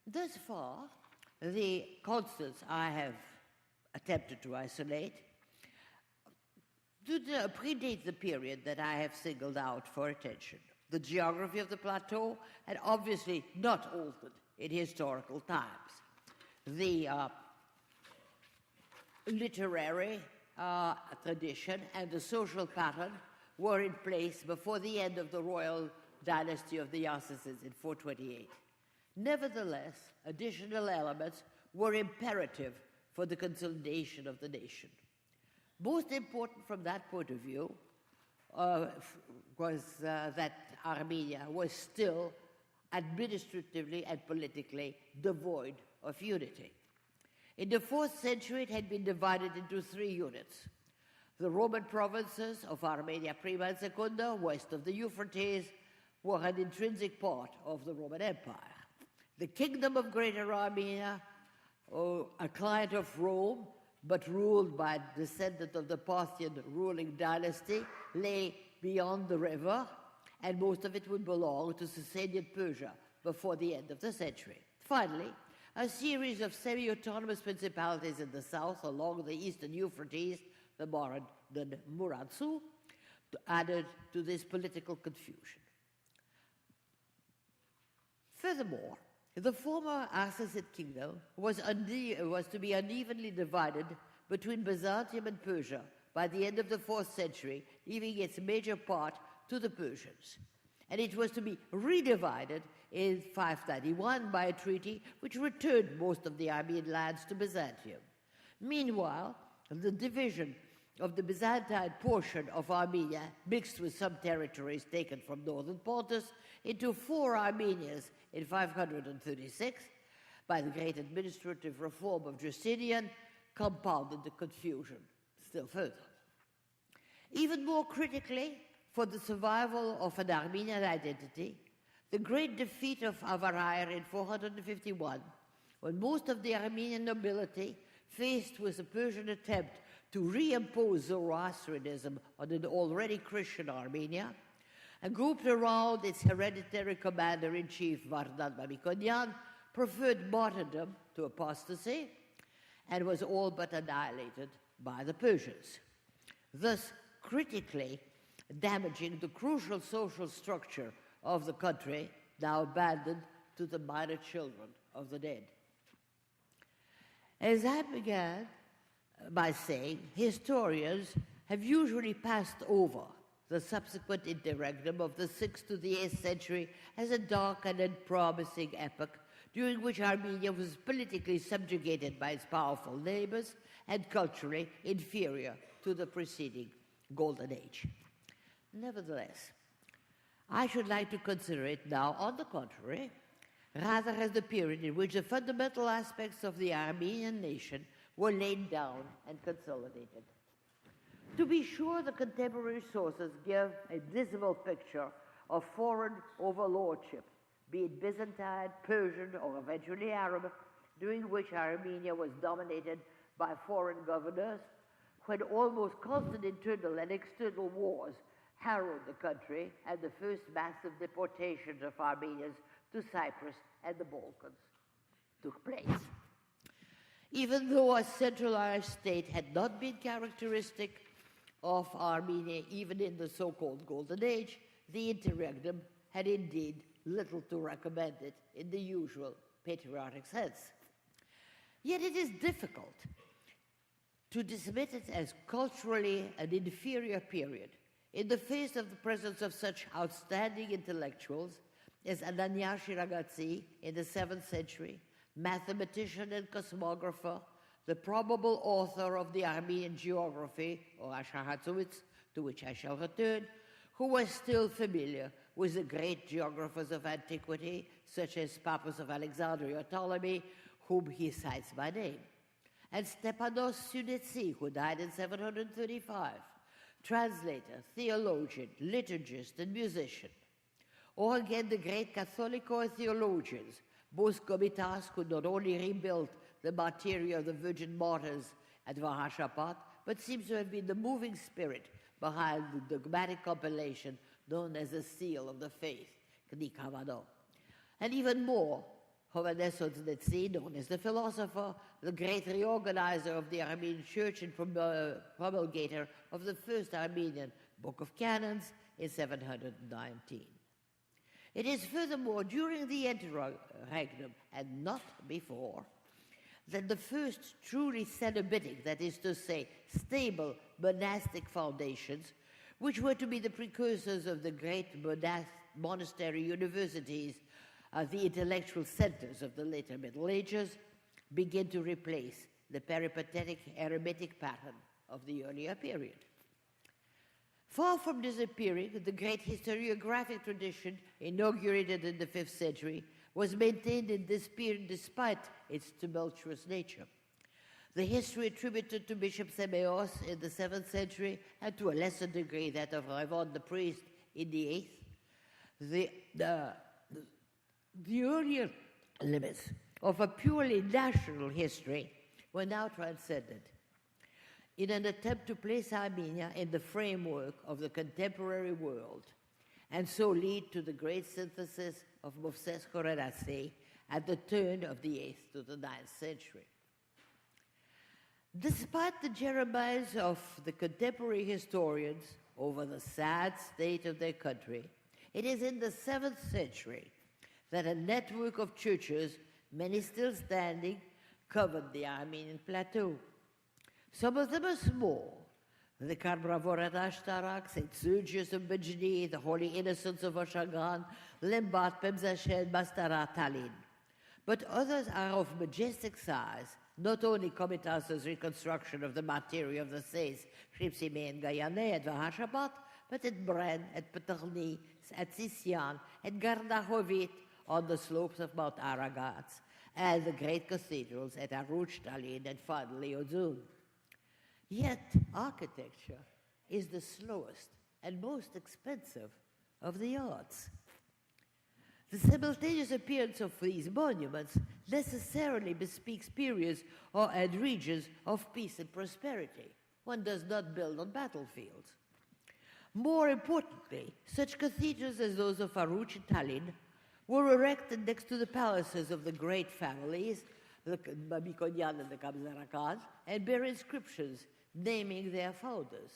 Thus far, the constants I have attempted to isolate predate the period that I have singled out for attention. The geography of the plateau had obviously not altered in historical times. The literary tradition and the social pattern were in place before the end of the royal dynasty of the Yasysids in 428. Nevertheless, additional elements were imperative for the consolidation of the nation. Most important from that point of view was that Armenia was still administratively and politically devoid of unity. In the 4th century, it had been divided into 3 units. The Roman provinces of Armenia Prima and Secunda, west of the Euphrates, were an intrinsic part of the Roman Empire. The Kingdom of Greater Armenia, a client of Rome, but ruled by a descendant of the Parthian ruling dynasty, lay beyond the river, and most of it would belong to Sasanian Persia before the end of the century. Finally, a series of semi-autonomous principalities in the south along the eastern Euphrates, the Muratsu, added to this political confusion. Furthermore, the former Arsasid kingdom was to be unevenly divided between Byzantium and Persia by the end of the 4th century, leaving its major part to the Persians. And it was to be redivided in 591 by a treaty which returned most of the Armenian lands to Byzantium. Meanwhile, the division of the Byzantine portion of Armenia, mixed with some territories taken from northern Pontus, into 4 Armenias in 536 by the great administrative reform of Justinian, compounded the confusion still further. Even more critically, for the survival of an Armenian identity, the great defeat of Avarayr in 451, when most of the Armenian nobility, faced with a Persian attempt to reimpose Zoroastrianism on an already Christian Armenia, and grouped around its hereditary commander-in-chief, Vardan Mamikonian, preferred martyrdom to apostasy and was all but annihilated by the Persians, thus critically damaging the crucial social structure of the country, now abandoned to the minor children of the dead. As I began by saying, historians have usually passed over the subsequent interregnum of the 6th to the 8th century as a dark and unpromising epoch during which Armenia was politically subjugated by its powerful neighbors and culturally inferior to the preceding Golden Age. Nevertheless, I should like to consider it now, on the contrary, rather as the period in which the fundamental aspects of the Armenian nation were laid down and consolidated. To be sure, the contemporary sources give a dismal picture of foreign overlordship, be it Byzantine, Persian, or eventually Arab, during which Armenia was dominated by foreign governors, when almost constant internal and external wars harrowed the country and the first massive deportations of Armenians to Cyprus and the Balkans took place. Even though a centralized state had not been characteristic of Armenia even in the so-called Golden Age, the interregnum had indeed little to recommend it in the usual patriotic sense. Yet it is difficult to dismiss it as culturally an inferior period in the face of the presence of such outstanding intellectuals as Anania Shiragatsi in the 7th century, mathematician and cosmographer, the probable author of the Armenian geography, or Ashahatzowitz, to which I shall return, who was still familiar with the great geographers of antiquity, such as Pappus of Alexandria or Ptolemy, whom he cites by name, and Stepanos Sunetsi, who died in 735, translator, theologian, liturgist, and musician. Or again, the great Catholico theologians, both Komitas, who not only rebuilt the martyria of the Virgin Martyrs at Vahashapat, but seems to have been the moving spirit behind the dogmatic compilation known as the Seal of the Faith, Knik Havano. And even more, Hovhannes known as the philosopher, the great reorganizer of the Armenian church and promulgator of the first Armenian Book of Canons in 719. It is furthermore during the interregnum, and not before, that the first truly Cenobitic, that is to say, stable monastic foundations, which were to be the precursors of the great monastery universities, the intellectual centers of the later Middle Ages, begin to replace the peripatetic eremitic pattern of the earlier period. Far from disappearing, the great historiographic tradition inaugurated in the 5th century was maintained in this period despite its tumultuous nature. The history attributed to Bishop Semeos in the 7th century, and to a lesser degree that of Raymond the priest in the 8th, the earlier limits of a purely national history were now transcended in an attempt to place Armenia in the framework of the contemporary world, and so lead to the great synthesis of Moses Khorenassi at the turn of the 8th to the 9th century. Despite the jeremiads of the contemporary historians over the sad state of their country, it is in the 7th century that a network of churches, many still standing, covered the Armenian plateau. Some of them are small, the Karbravorat Ashtarak, St. Sergius of Bajni, the Holy Innocents of Oshagan, Lembat, Pemzashen, Bastara, Tallinn. But others are of majestic size, not only Komitas's reconstruction of the material of the saints, Shripsime and Gayane at Vahashabat, but at Bren, at Patarni, at Sisyan, at Gardahovit, on the slopes of Mount Aragats, and the great cathedrals at Aruch, Tallinn, and finally Ozun. Yet architecture is the slowest and most expensive of the arts. The simultaneous appearance of these monuments necessarily bespeaks periods and regions of peace and prosperity. One does not build on battlefields. More importantly, such cathedrals as those of Aruch and Tallinn were erected next to the palaces of the great families, the Mamikonian and the Kamzarakan, and bear inscriptions naming their founders.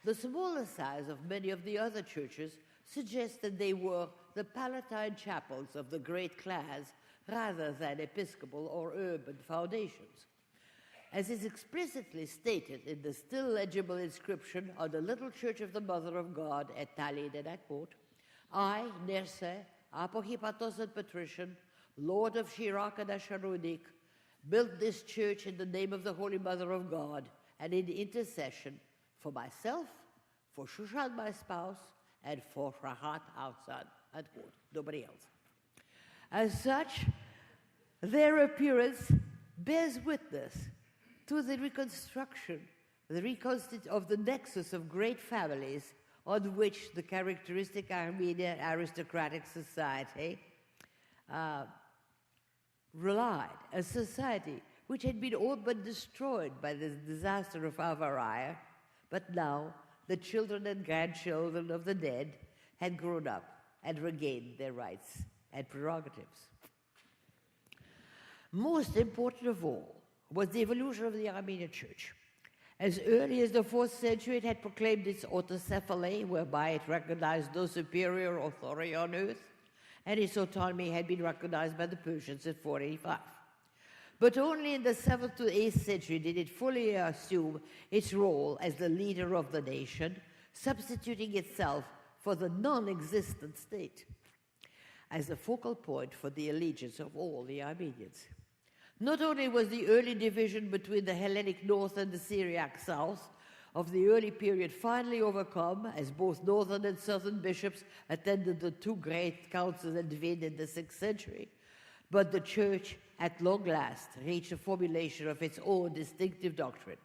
The smaller size of many of the other churches suggests that they were the Palatine chapels of the great class rather than episcopal or urban foundations. As is explicitly stated in the still legible inscription on the little church of the Mother of God at Tallinn and at Port, I, Nerse, Apohipatos and Patrician, Lord of Shirak and Asharunik, built this church in the name of the Holy Mother of God and in intercession for myself, for Shushan my spouse, and for Rahat our son, and quote, nobody else. As such, their appearance bears witness to the reconstruction of the nexus of great families on which the characteristic Armenian aristocratic society relied, a society which had been all but destroyed by the disaster of Avaraya, but now the children and grandchildren of the dead had grown up and regained their rights and prerogatives. Most important of all was the evolution of the Armenian Church. As early as the 4th century, it had proclaimed its autocephaly, whereby it recognized no superior authority on earth, and its autonomy had been recognized by the Persians in 485. But only in the 7th to 8th century did it fully assume its role as the leader of the nation, substituting itself for the non-existent state as the focal point for the allegiance of all the Armenians. Not only was the early division between the Hellenic North and the Syriac South of the early period finally overcome, as both northern and southern bishops attended the two great councils at Dvin in the 6th century, but the Church, at long last, reached a formulation of its own distinctive doctrine.